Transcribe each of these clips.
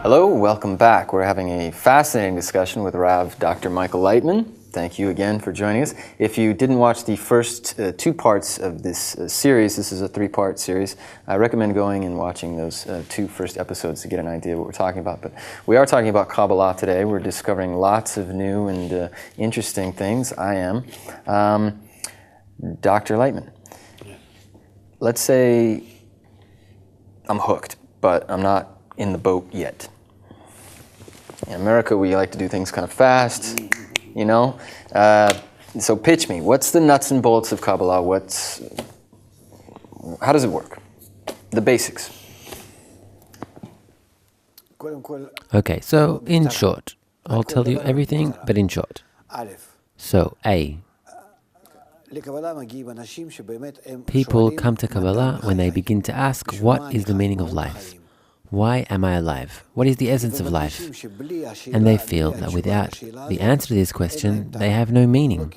Hello, welcome back. We're having a fascinating discussion with Rav Dr. Michael Lightman. Thank you again for joining us. If you didn't watch the first two parts of this series, this is a three-part series, I recommend going and watching those two first episodes to get an idea of what we're talking about. But we are talking about Kabbalah today. We're discovering lots of new and interesting things. I am. Dr. Lightman, let's say I'm hooked, but I'm not in the boat yet. In America, we like to do things kind of fast, you know? So pitch me, what's the nuts and bolts of Kabbalah? How does it work? The basics. Okay, so in short, I'll tell you everything, but in short. So, A. People come to Kabbalah when they begin to ask, what is the meaning of life? Why am I alive? What is the essence of life? And they feel that without the answer to this question, they have no meaning.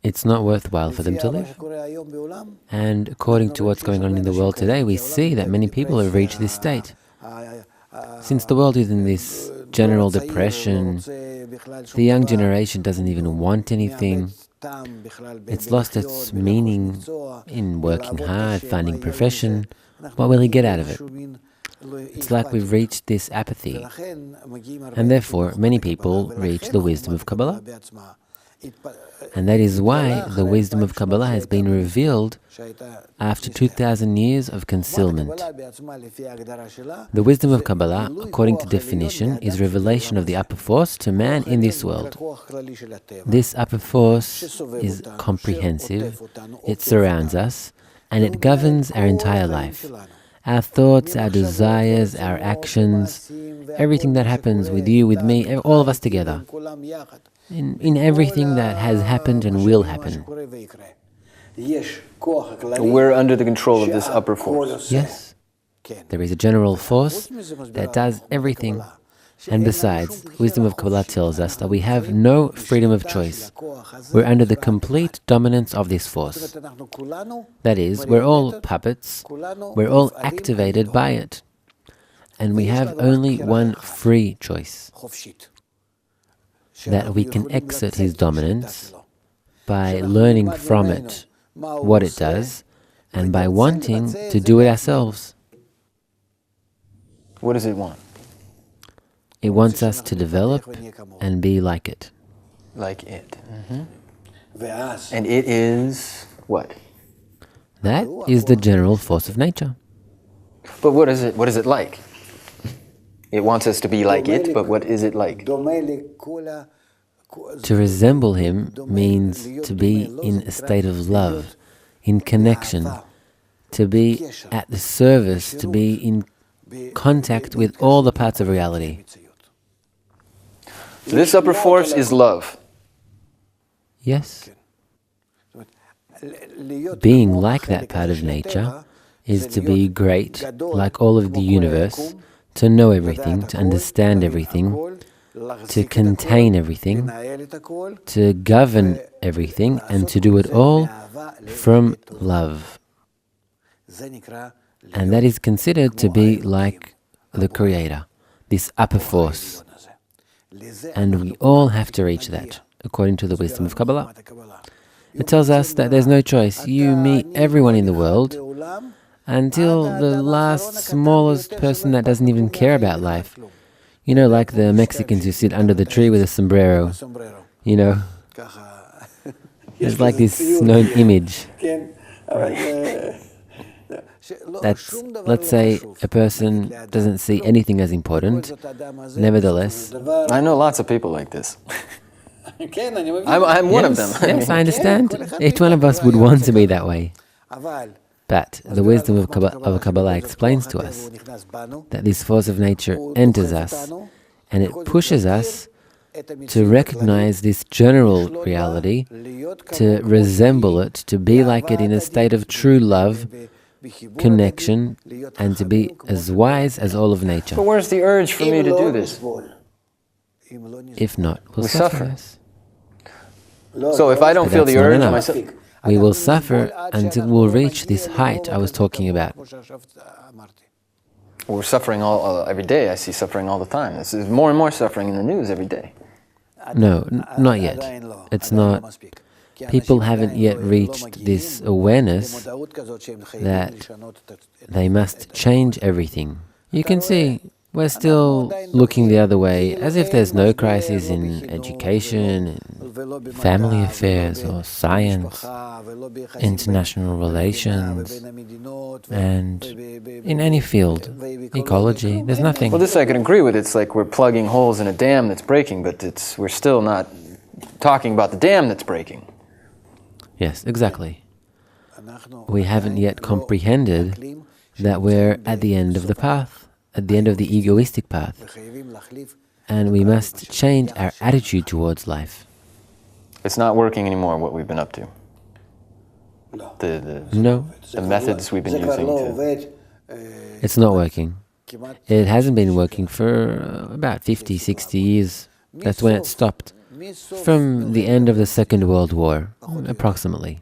It's not worthwhile for them to live. And according to what's going on in the world today, we see that many people have reached this state. Since the world is in this general depression, the young generation doesn't even want anything. It's lost its meaning in working hard, finding a profession. What will he get out of it? It's like we've reached this apathy, and therefore many people reach the wisdom of Kabbalah. And that is why the wisdom of Kabbalah has been revealed after 2,000 years of concealment. The wisdom of Kabbalah, according to definition, is revelation of the upper force to man in this world. This upper force is comprehensive, it surrounds us, and it governs our entire life. Our thoughts, our desires, our actions, everything that happens with you, with me, all of us together. In everything that has happened and will happen. We're under the control of this upper force. Yes. There is a general force that does everything. And besides, wisdom of Kabbalah tells us that we have no freedom of choice. We're under the complete dominance of this force. That is, we're all puppets, we're all activated by it. And we have only one free choice. That we can exit his dominance by learning from it what it does and by wanting to do it ourselves. What does it want? It wants us to develop and be like it. Like it. Mm-hmm. And it is what? That is the general force of nature. But what is it like? It wants us to be like it, but what is it like? To resemble him means to be in a state of love, in connection, to be at the service, to be in contact with all the parts of reality. So this upper force is love. Yes. Being like that part of nature is to be great, like all of the universe, to know everything, to understand everything, to contain everything, to govern everything, and to do it all from love. And that is considered to be like the Creator, this upper force. And we all have to reach that, according to the wisdom of Kabbalah. It tells us that there's no choice. You meet everyone in the world until the last smallest person that doesn't even care about life. You know, like the Mexicans who sit under the tree with a sombrero. You know, it's like this known image. That's, let's say, a person doesn't see anything as important. Nevertheless, I know lots of people like this. I'm one of them. Yes, I understand. Each one of us would want to be that way. But the wisdom of Kabbalah explains to us that this force of nature enters us and it pushes us to recognize this general reality, to resemble it, to be like it in a state of true love, connection, and to be as wise as all of nature. But where's the urge for me to do this? If not, we'll suffer. So if I don't feel the urge myself, we will suffer until we'll reach this height I was talking about. We're suffering every day. I see suffering all the time. There's more and more suffering in the news every day. No, not yet. It's not. People haven't yet reached this awareness that they must change everything. You can see we're still looking the other way, as if there's no crisis in education, in family affairs or science, international relations, and in any field, ecology, there's nothing. Well, this I can agree with. It's like we're plugging holes in a dam that's breaking, but we're still not talking about the dam that's breaking. Yes, exactly. We haven't yet comprehended that we're at the end of the path, at the end of the egoistic path, and we must change our attitude towards life. It's not working anymore, what we've been up to. No, The methods we've been using to... it's not working. It hasn't been working for about 50, 60 years. That's when it stopped. From the end of the Second World War, approximately.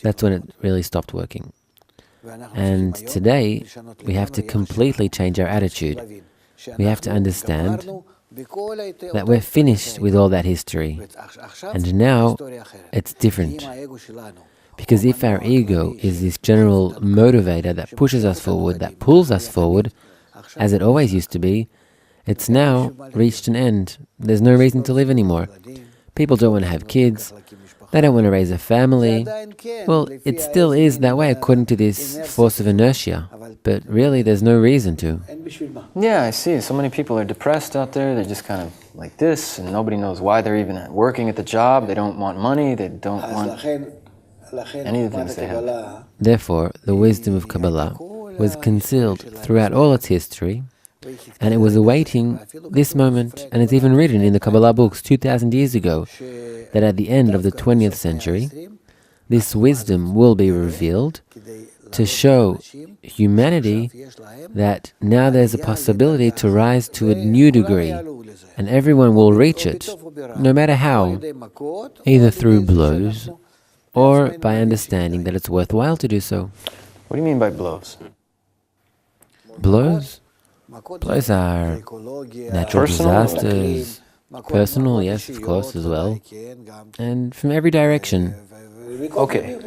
That's when it really stopped working. And today, we have to completely change our attitude. We have to understand that we're finished with all that history. And now, it's different. Because if our ego is this general motivator that pushes us forward, that pulls us forward, as it always used to be, it's now reached an end. There's no reason to live anymore. People don't want to have kids. They don't want to raise a family. Well, it still is that way according to this force of inertia. But really, there's no reason to. Yeah, I see. So many people are depressed out there. They're just kind of like this, and nobody knows why they're even working at the job. They don't want money. They don't want any of the things they have. Therefore, the wisdom of Kabbalah was concealed throughout all its history, and it was awaiting this moment, and it's even written in the Kabbalah books 2,000 years ago, that at the end of the 20th century, this wisdom will be revealed to show humanity that now there's a possibility to rise to a new degree, and everyone will reach it, no matter how, either through blows or by understanding that it's worthwhile to do so. What do you mean by blows? Blows? Blows are natural disasters, personal, yes, of course, as well, and from every direction. Okay,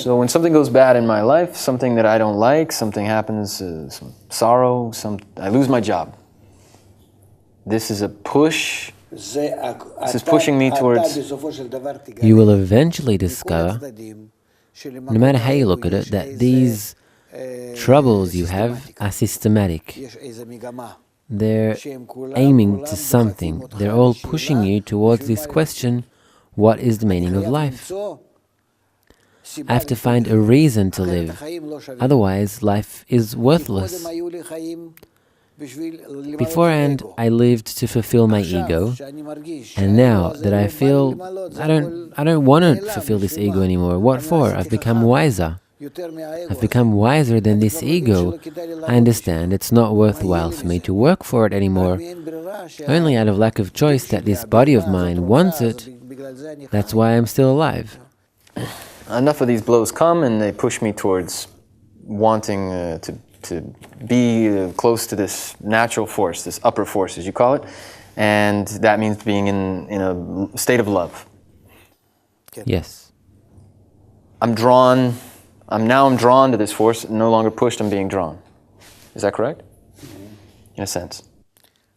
so when something goes bad in my life, something that I don't like, something happens, some sorrow, I lose my job. This is a push. This is pushing me towards... You will eventually discover, no matter how you look at it, that these troubles you have are systematic. They're aiming to something. They're all pushing you towards this question, what is the meaning of life? I have to find a reason to live, otherwise life is worthless. Beforehand, I lived to fulfill my ego, and now that I feel I don't want to fulfill this ego anymore. What for? I've become wiser. I've become wiser than this ego. I understand it's not worthwhile for me to work for it anymore. Only out of lack of choice that this body of mine wants it. That's why I'm still alive. Enough of these blows come and they push me towards wanting to be close to this natural force, this upper force as you call it, and that means being in a state of love. Yes. I'm drawn to this force, no longer pushed, I'm being drawn. Is that correct? In a sense.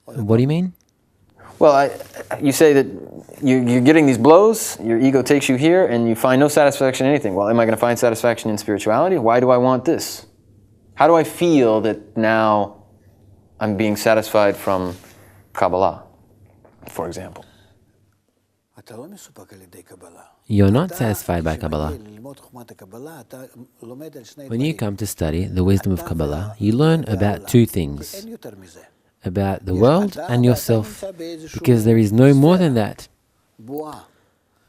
What do you mean? Well, you say that you're getting these blows, your ego takes you here, and you find no satisfaction in anything. Well, am I going to find satisfaction in spirituality? Why do I want this? How do I feel that now I'm being satisfied from Kabbalah, for example? You're not satisfied by Kabbalah. When you come to study the wisdom of Kabbalah, you learn about two things. About the world and yourself, because there is no more than that.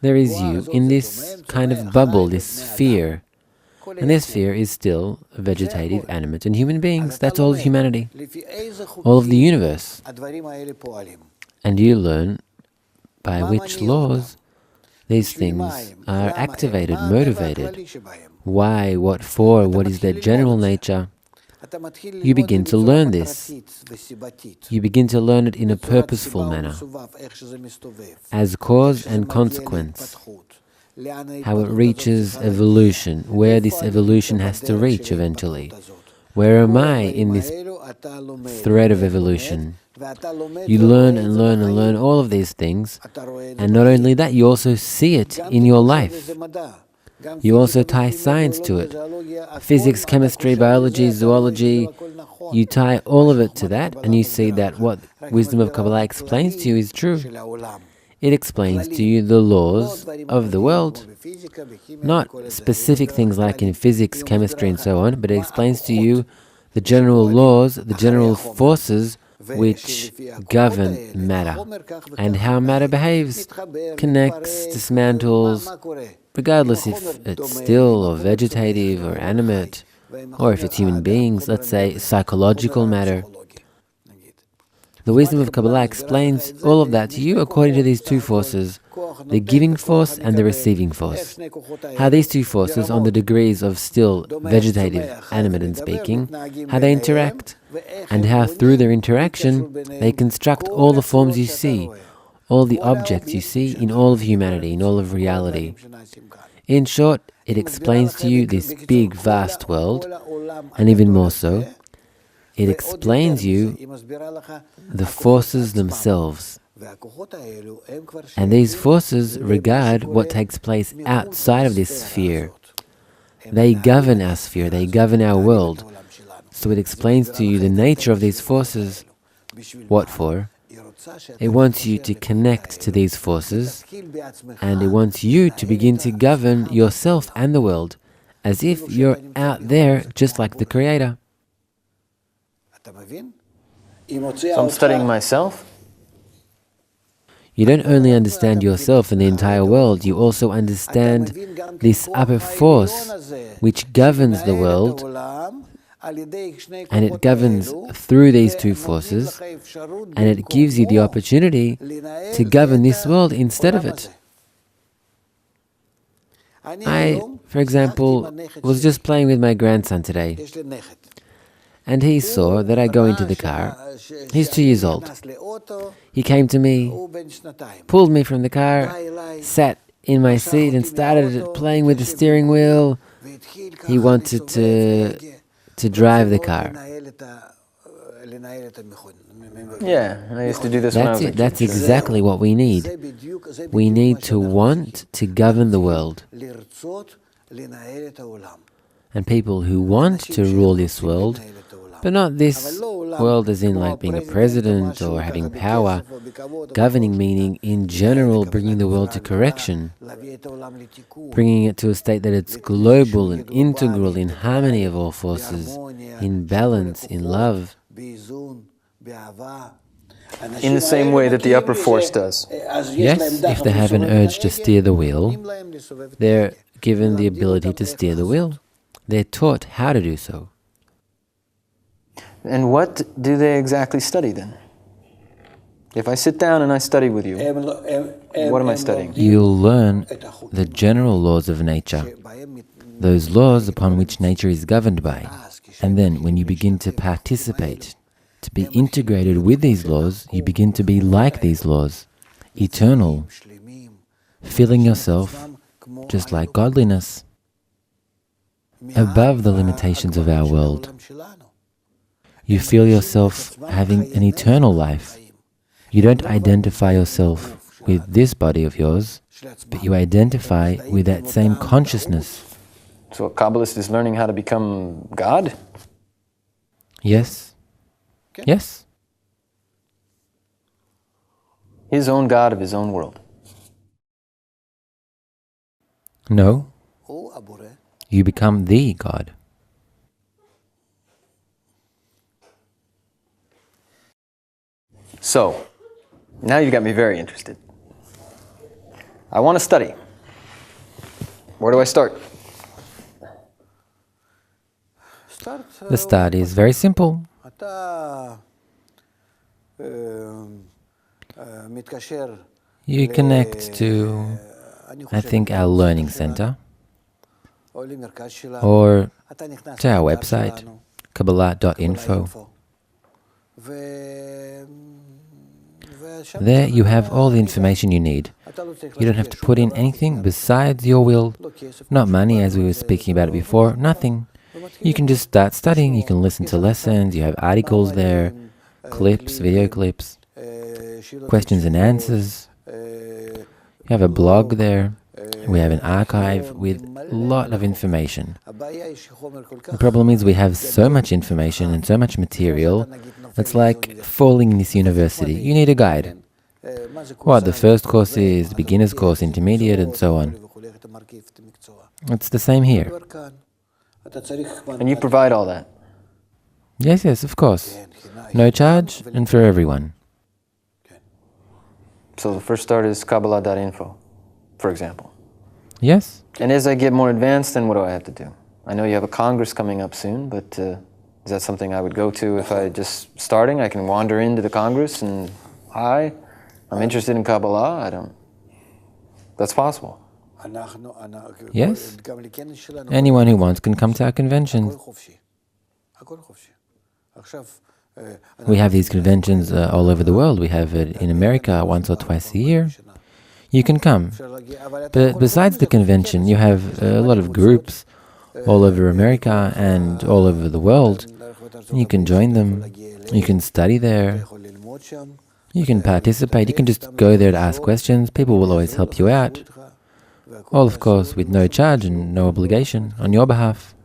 There is you in this kind of bubble, this sphere. And this sphere is still vegetative, animate, and human beings. That's all of humanity, all of the universe. And you learn by which laws these things are activated, motivated. Why, what for, what is their general nature. You begin to learn this. You begin to learn it in a purposeful manner, as cause and consequence, how it reaches evolution, where this evolution has to reach eventually. Where am I in this thread of evolution? You learn and learn and learn all of these things, and not only that, you also see it in your life. You also tie science to it. Physics, chemistry, biology, zoology, you tie all of it to that, and you see that what wisdom of Kabbalah explains to you is true. It explains to you the laws of the world, not specific things like in physics, chemistry, and so on, but it explains to you the general laws, the general forces which govern matter, and how matter behaves, connects, dismantles, regardless if it's still or vegetative or animate, or if it's human beings, let's say psychological matter. The wisdom of Kabbalah explains all of that to you according to these two forces, the giving force and the receiving force. How these two forces, on the degrees of still vegetative, animate and speaking, how they interact, and how through their interaction they construct all the forms you see, all the objects you see in all of humanity, in all of reality. In short, it explains to you this big, vast world, and even more so, it explains you the forces themselves. And these forces regard what takes place outside of this sphere. They govern our sphere, they govern our world. So it explains to you the nature of these forces. What for? It wants you to connect to these forces, and it wants you to begin to govern yourself and the world, as if you're out there just like the Creator. So I'm studying myself? You don't only understand yourself and the entire world, you also understand this upper force which governs the world, and it governs through these two forces, and it gives you the opportunity to govern this world instead of it. I, for example, was just playing with my grandson today, and he saw that I go into the car. He's 2 years old. He came to me, pulled me from the car, sat in my seat and started playing with the steering wheel. He wanted to drive the car. Yeah, I used to do this when I was a kid. That's exactly what we need. We need to want to govern the world. And people who want to rule this world, but not this world as in like being a president or having power, governing meaning in general bringing the world to correction, bringing it to a state that it's global and integral, in harmony of all forces, in balance, in love. In the same way that the upper force does. Yes, if they have an urge to steer the wheel, they're given the ability to steer the wheel. They're taught how to do so. And what do they exactly study then? If I sit down and I study with you, what am I studying? You'll learn the general laws of nature, those laws upon which nature is governed by. And then when you begin to participate, to be integrated with these laws, you begin to be like these laws, eternal, feeling yourself just like godliness, above the limitations of our world. You feel yourself having an eternal life. You don't identify yourself with this body of yours, but you identify with that same consciousness. So a Kabbalist is learning how to become God? Yes. Yes. His own God of his own world. No. You become the God. So, now you got me very interested. I want to study. Where do I start? The start is very simple. You connect to, I think, our learning center, or to our website, Kabbalah.info. There you have all the information you need. You don't have to put in anything besides your will. Not money, as we were speaking about it before, nothing. You can just start studying, you can listen to lessons, you have articles there, clips, video clips, questions and answers. You have a blog there. We have an archive with a lot of information. The problem is we have so much information and so much material, it's like falling in this university. You need a guide. What the first course is, the beginner's course, intermediate, and so on. It's the same here. And you provide all that? Yes, yes, of course. No charge, and for everyone. So the first start is Kabbalah.info, for example. Yes. And as I get more advanced, then what do I have to do? I know you have a Congress coming up soon, but is that something I would go to if I just starting? I can wander into the Congress and, hi, I'm interested in Kabbalah. That's possible. Yes. Anyone who wants can come to our conventions. We have these conventions all over the world. We have it in America once or twice a year. You can come. But besides the convention, you have a lot of groups all over America and all over the world. You can join them. You can study there. You can participate. You can just go there to ask questions. People will always help you out. All, of course, with no charge and no obligation on your behalf.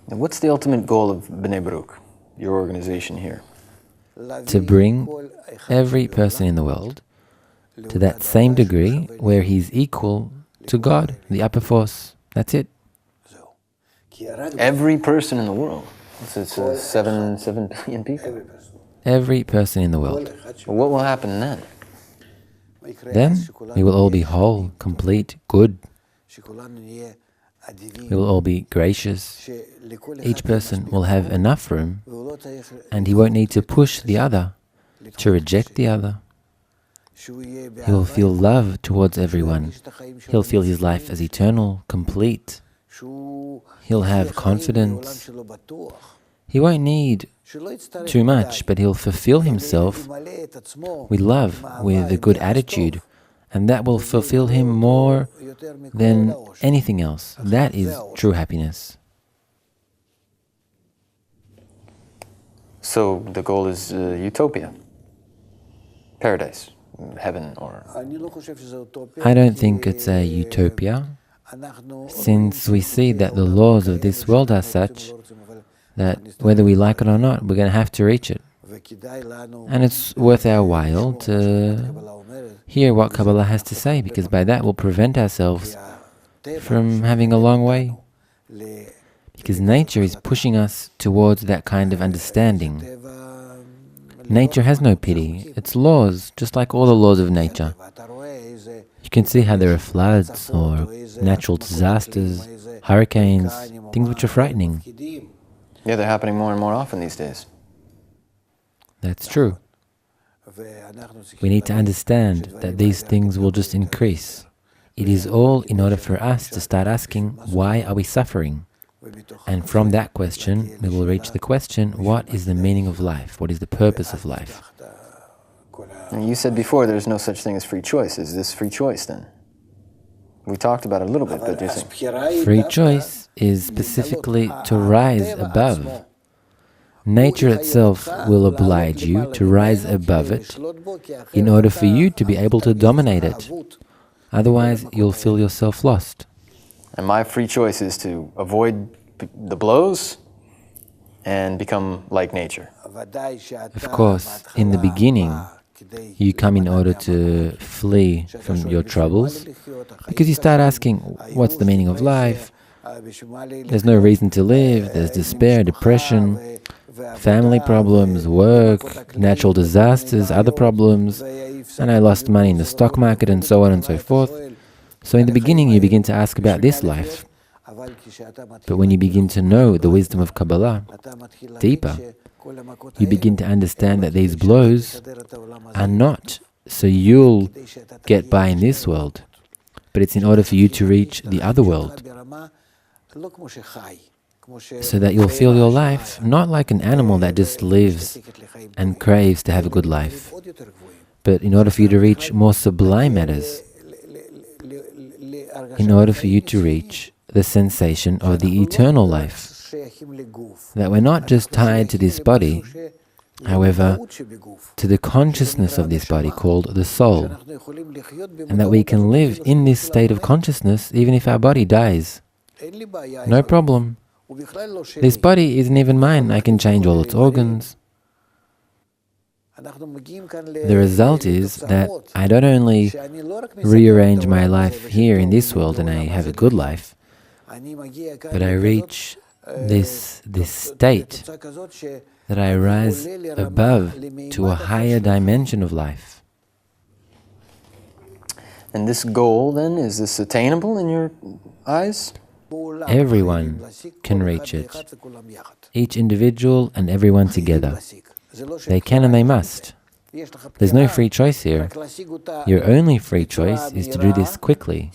And what's the ultimate goal of B'nai Baruch, your organization here? To bring every person in the world to that same degree where he's equal to God, the upper force. That's it. Every person in the world? It's 7 billion people. Every person in the world. Well, what will happen then? Then we will all be whole, complete, good. We will all be gracious. Each person will have enough room, and he won't need to push the other, to reject the other. He will feel love towards everyone. He'll feel his life as eternal, complete. He'll have confidence. He won't need too much, but he'll fulfill himself with love, with a good attitude, and that will fulfill him more than anything else. That is true happiness. So the goal is utopia, paradise, heaven, or... I don't think it's a utopia, since we see that the laws of this world are such that whether we like it or not, we're going to have to reach it. And it's worth our while to hear what Kabbalah has to say, because by that we'll prevent ourselves from having a long way. Because nature is pushing us towards that kind of understanding. Nature has no pity. It's laws, just like all the laws of nature. You can see how there are floods or natural disasters, hurricanes, things which are frightening. Yeah, they're happening more and more often these days. That's true. We need to understand that these things will just increase. It is all in order for us to start asking, why are we suffering? And from that question, we will reach the question, what is the meaning of life? What is the purpose of life? And you said before there's no such thing as free choice. Is this free choice then? We talked about it a little bit, but you're saying... Free choice is specifically to rise above. Nature itself will oblige you to rise above it in order for you to be able to dominate it. Otherwise, you'll feel yourself lost. And my free choice is to avoid the blows and become like nature. Of course, in the beginning, you come in order to flee from your troubles, because you start asking, what's the meaning of life? There's no reason to live, there's despair, depression, family problems, work, natural disasters, other problems, and I lost money in the stock market, and so on and so forth. So in the beginning you begin to ask about this life. But when you begin to know the wisdom of Kabbalah deeper, you begin to understand that these blows are not so you'll get by in this world, but it's in order for you to reach the other world. so that you'll feel your life not like an animal that just lives and craves to have a good life, but in order for you to reach more sublime matters, in order for you to reach the sensation of the eternal life, that we're not just tied to this body, however, to the consciousness of this body called the soul, and that we can live in this state of consciousness even if our body dies. No problem. This body isn't even mine. I can change all its organs. The result is that I don't only rearrange my life here in this world and I have a good life, but I reach this state that I rise above to a higher dimension of life. And this goal, then, is this attainable in your eyes? Everyone can reach it. Each individual and everyone together. They can and they must. There's no free choice here. Your only free choice is to do this quickly.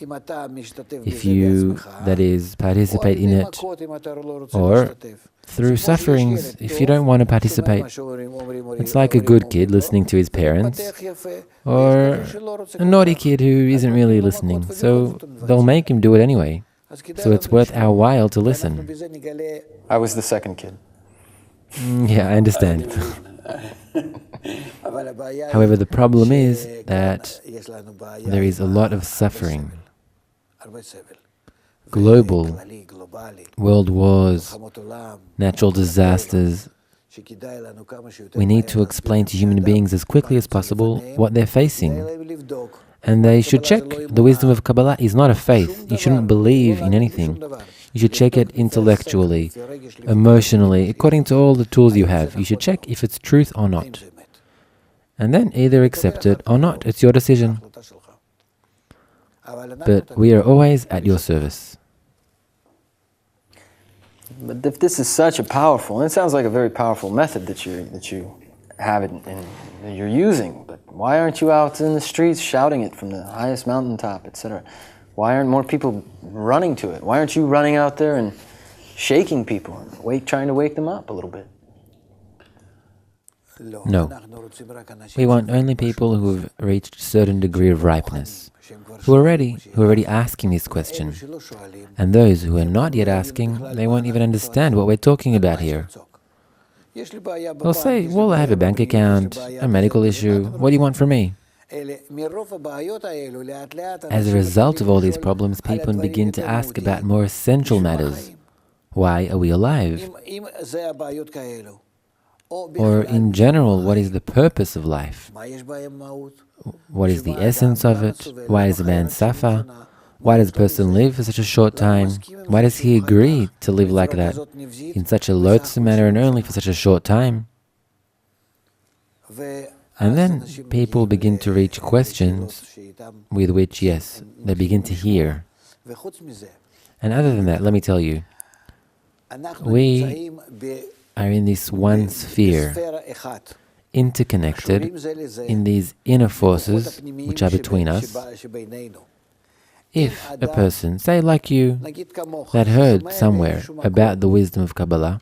If you, that is, participate in it, or through sufferings, if you don't want to participate. It's like a good kid listening to his parents, or a naughty kid who isn't really listening, so they'll make him do it anyway. So it's worth our while to listen. I was the second kid. Yeah, I understand. However, the problem is that there is a lot of suffering. Global, world wars, natural disasters. We need to explain to human beings as quickly as possible what they're facing. And they should check. The wisdom of Kabbalah is not a faith. You shouldn't believe in anything. You should check it intellectually, emotionally, according to all the tools you have. You should check if it's truth or not. And then either accept it or not. It's your decision. But we are always at your service. But if this is such a powerful, and it sounds like a very powerful method that you have it and you're using, but why aren't you out in the streets shouting it from the highest mountaintop, etc.? Why aren't more people running to it? Why aren't you running out there and shaking people and trying to wake them up a little bit? No. We want only people who have reached a certain degree of ripeness, who are already asking this question. And those who are not yet asking, they won't even understand what we're talking about here. They'll say, well, I have a bank account, a medical issue, what do you want from me? As a result of all these problems, people begin to ask about more essential matters. Why are we alive? Or in general, what is the purpose of life? What is the essence of it? Why does a man suffer? Why does a person live for such a short time? Why does he agree to live like that, in such a loathsome manner and only for such a short time? And then people begin to reach questions with which, yes, they begin to hear. And other than that, let me tell you, we are in this one sphere, interconnected in these inner forces which are between us. If a person, say like you, that heard somewhere about the wisdom of Kabbalah,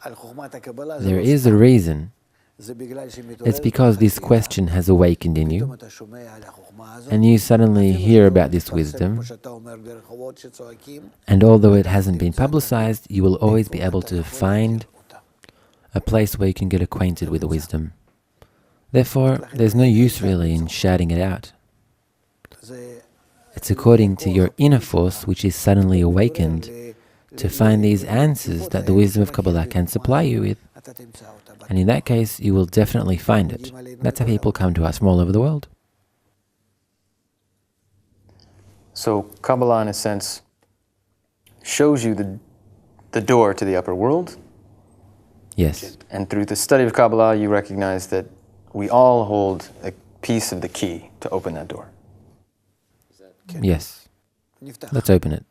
there is a reason. It's because this question has awakened in you, and you suddenly hear about this wisdom, and although it hasn't been publicized, you will always be able to find a place where you can get acquainted with the wisdom. Therefore, there's no use really in shouting it out. It's according to your inner force, which is suddenly awakened, to find these answers that the wisdom of Kabbalah can supply you with. And in that case, you will definitely find it. That's how people come to us from all over the world. So Kabbalah, in a sense, shows you the door to the upper world. Yes. And through the study of Kabbalah, you recognize that we all hold a piece of the key to open that door. Yes. Let's open it.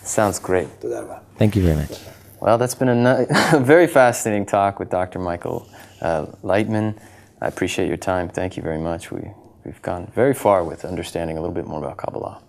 Sounds great. Thank you very much. Well, that's been a very fascinating talk with Dr. Michael Lightman. I appreciate your time. Thank you very much. We've gone very far with understanding a little bit more about Kabbalah.